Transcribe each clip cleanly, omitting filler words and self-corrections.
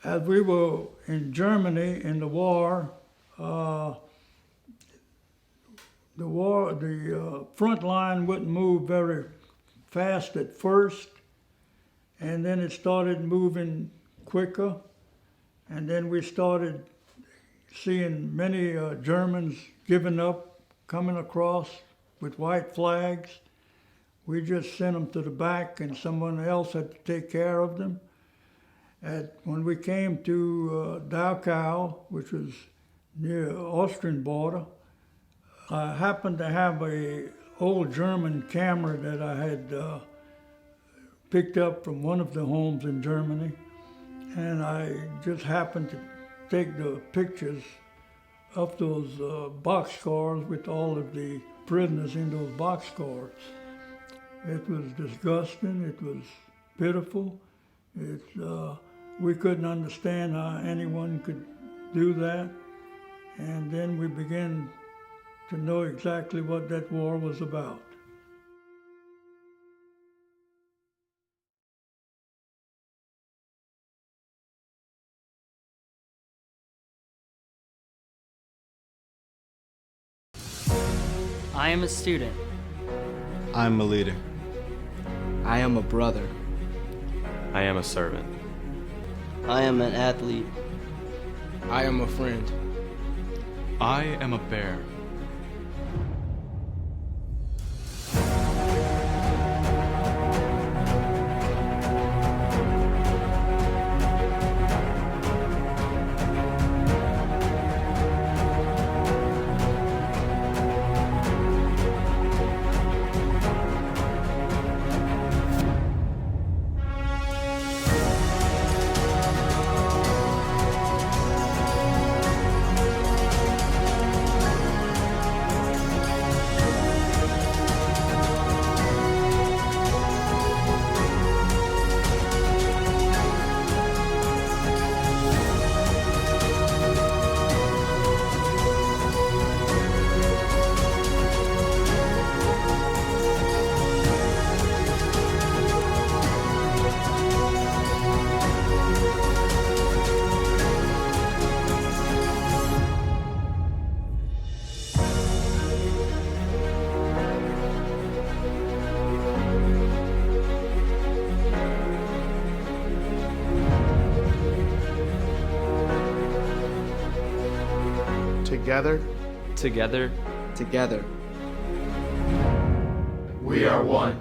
As we were in Germany in the war, uh, the front line wouldn't move very fast at first, and then it started moving quicker, and then we started seeing many Germans giving up, coming across with white flags. We just sent them to the back, and someone else had to take care of them. When we came to Dachau, which was near the Austrian border, I happened to have a old German camera that I had picked up from one of the homes in Germany, and I just happened to take the pictures of those boxcars with all of the prisoners in those boxcars. It was disgusting, it was pitiful. We couldn't understand how anyone could do that. And then we began to know exactly what that war was about. I am a student. I'm a leader. I am a brother. I am a servant. I am an athlete. I am a friend. I am a bear. Together, Together, Together. we are one.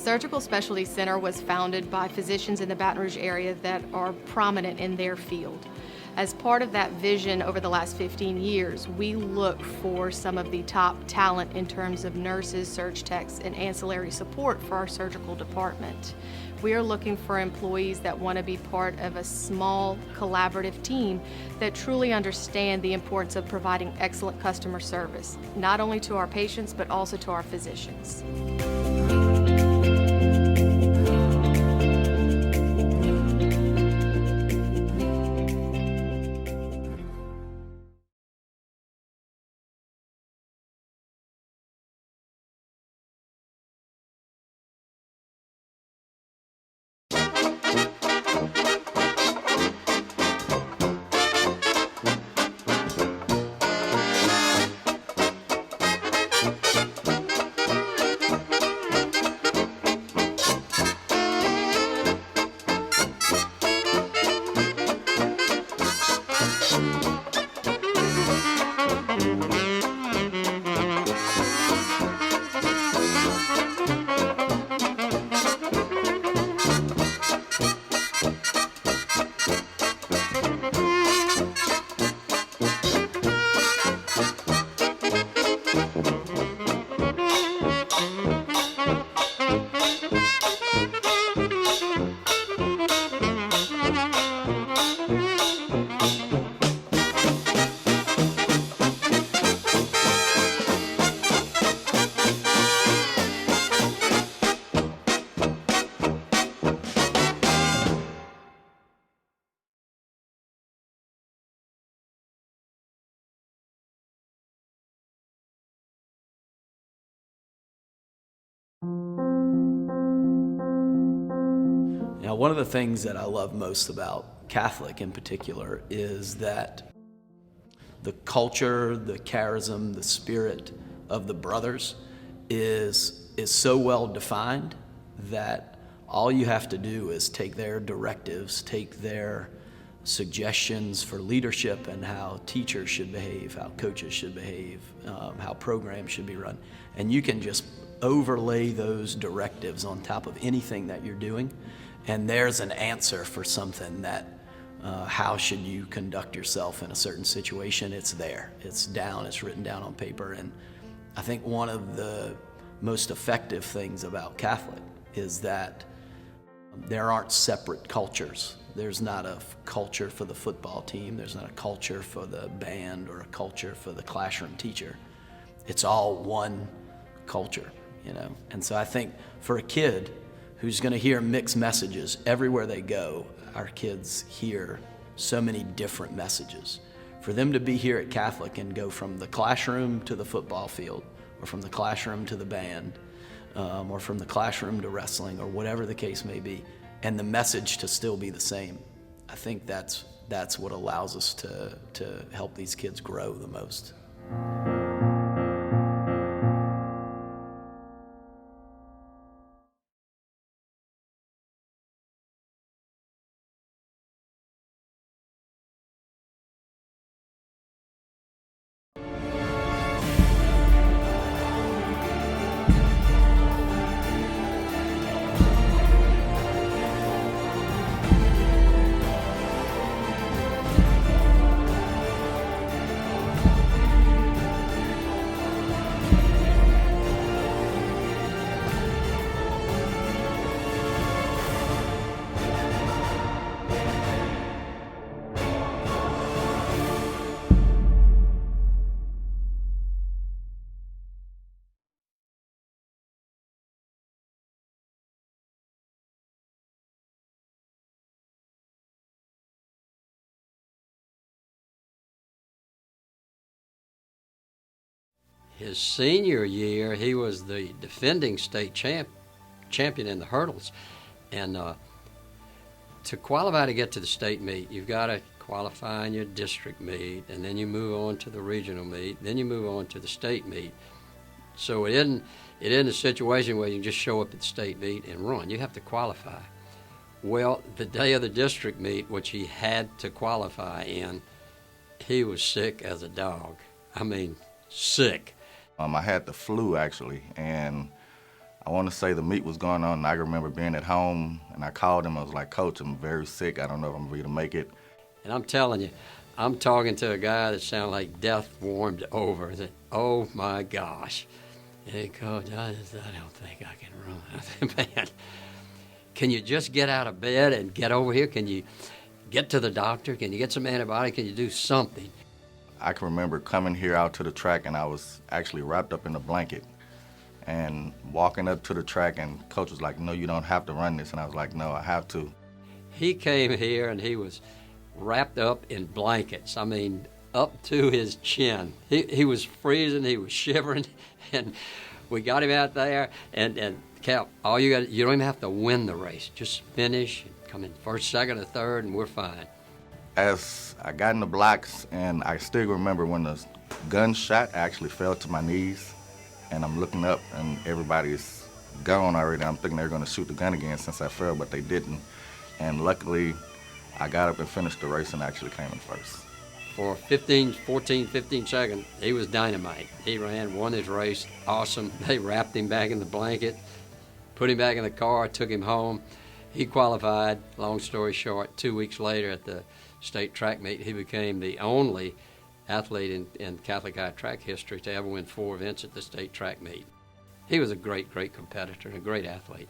Surgical Specialty Center was founded by physicians in the Baton Rouge area that are prominent in their field. As part of that vision over the last 15 years, we look for some of the top talent in terms of nurses, surg techs, and ancillary support for our surgical department. We are looking for employees that want to be part of a small, collaborative team that truly understand the importance of providing excellent customer service, not only to our patients, but also to our physicians. One of the things that I love most about Catholic in particular is that the culture, the charism, the spirit of the brothers is so well defined that all you have to do is take their directives, take their suggestions for leadership and how teachers should behave, how coaches should behave, how programs should be run, and you can just overlay those directives on top of anything that you're doing, and there's an answer for something that how should you conduct yourself in a certain situation. It's there, it's down, it's written down on paper. And I think one of the most effective things about Catholic is that there aren't separate cultures. There's not a culture for the football team, there's not a culture for the band or a culture for the classroom teacher. It's all one culture, you know. And so I think for a kid who's gonna hear mixed messages everywhere they go, our kids hear so many different messages. For them to be here at Catholic and go from the classroom to the football field, or from the classroom to the band, or from the classroom to wrestling, or whatever the case may be, and the message to still be the same, I think that's what allows us to help these kids grow the most. His senior year, he was the defending state champion in the hurdles. And to qualify to get to the state meet, you've got to qualify in your district meet, and then you move on to the regional meet, then you move on to the state meet. So it isn't a situation where you can just show up at the state meet and run. You have to qualify. Well, the day of the district meet, which he had to qualify in, he was sick as a dog. I mean, sick. I had the flu, actually, and I want to say the meet was going on, and I remember being at home, and I called him. I was like, Coach, I'm very sick. I don't know if I'm going to be able to make it. And I'm telling you, I'm talking to a guy that sounded like death warmed over. I said, oh, my gosh. Hey, Coach, I don't think I can run. I said, man, can you just get out of bed and get over here? Can you get to the doctor? Can you get some antibiotics? Can you do something? I can remember coming here out to the track, and I was actually wrapped up in a blanket and walking up to the track, and Coach was like, no, you don't have to run this. And I was like, no, I have to. He came here, and he was wrapped up in blankets. I mean, up to his chin. He was freezing, he was shivering, and we got him out there, and Cal, you don't even have to win the race. Just finish, come in first, second, or third, and we're fine. As I got in the blocks, and I still remember when the gun shot, I actually fell to my knees, and I'm looking up, and everybody's gone already. I'm thinking they're going to shoot the gun again since I fell, but they didn't. And luckily, I got up and finished the race and actually came in first. For 15 seconds, he was dynamite. He won his race, awesome. They wrapped him back in the blanket, put him back in the car, took him home. He qualified, long story short, 2 weeks later at the state track meet, he became the only athlete in Catholic high track history to ever win 4 events at the state track meet. He was a great, great competitor and a great athlete.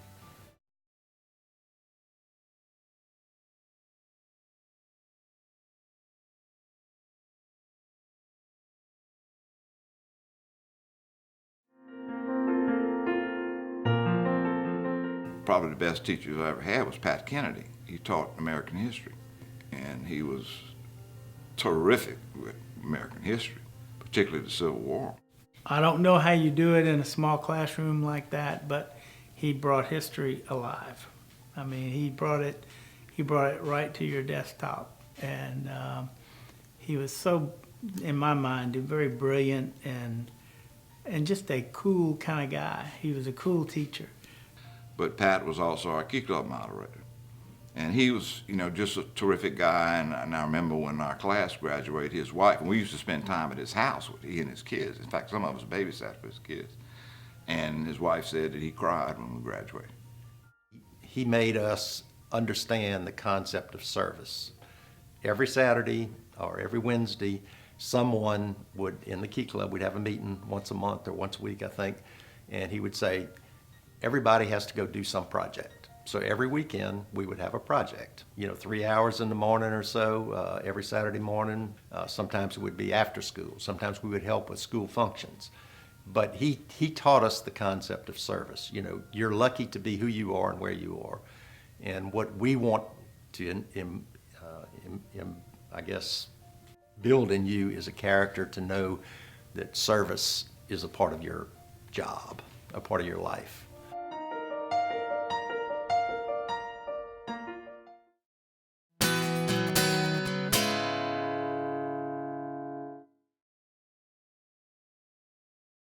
Probably the best teacher I ever had was Pat Kennedy. He taught American history, and he was terrific with American history, particularly the Civil War. I don't know how you do it in a small classroom like that, but he brought history alive. I mean, he brought it right to your desktop, and he was so, in my mind, very brilliant and just a cool kind of guy. He was a cool teacher. But Pat was also our Key Club moderator. And he was, just a terrific guy. And I remember when our class graduated, his wife, and we used to spend time at his house with he and his kids. In fact, some of us babysat for his kids. And his wife said that he cried when we graduated. He made us understand the concept of service. Every Saturday or every Wednesday, someone would, in the Key Club, we'd have a meeting once a month or once a week, I think, and he would say, everybody has to go do some project. So every weekend, we would have a project, 3 hours in the morning or so, every Saturday morning. Sometimes it would be after school. Sometimes we would help with school functions. But he taught us the concept of service. You're lucky to be who you are and where you are. And what we want to, I guess, build in you is a character to know that service is a part of your job, a part of your life.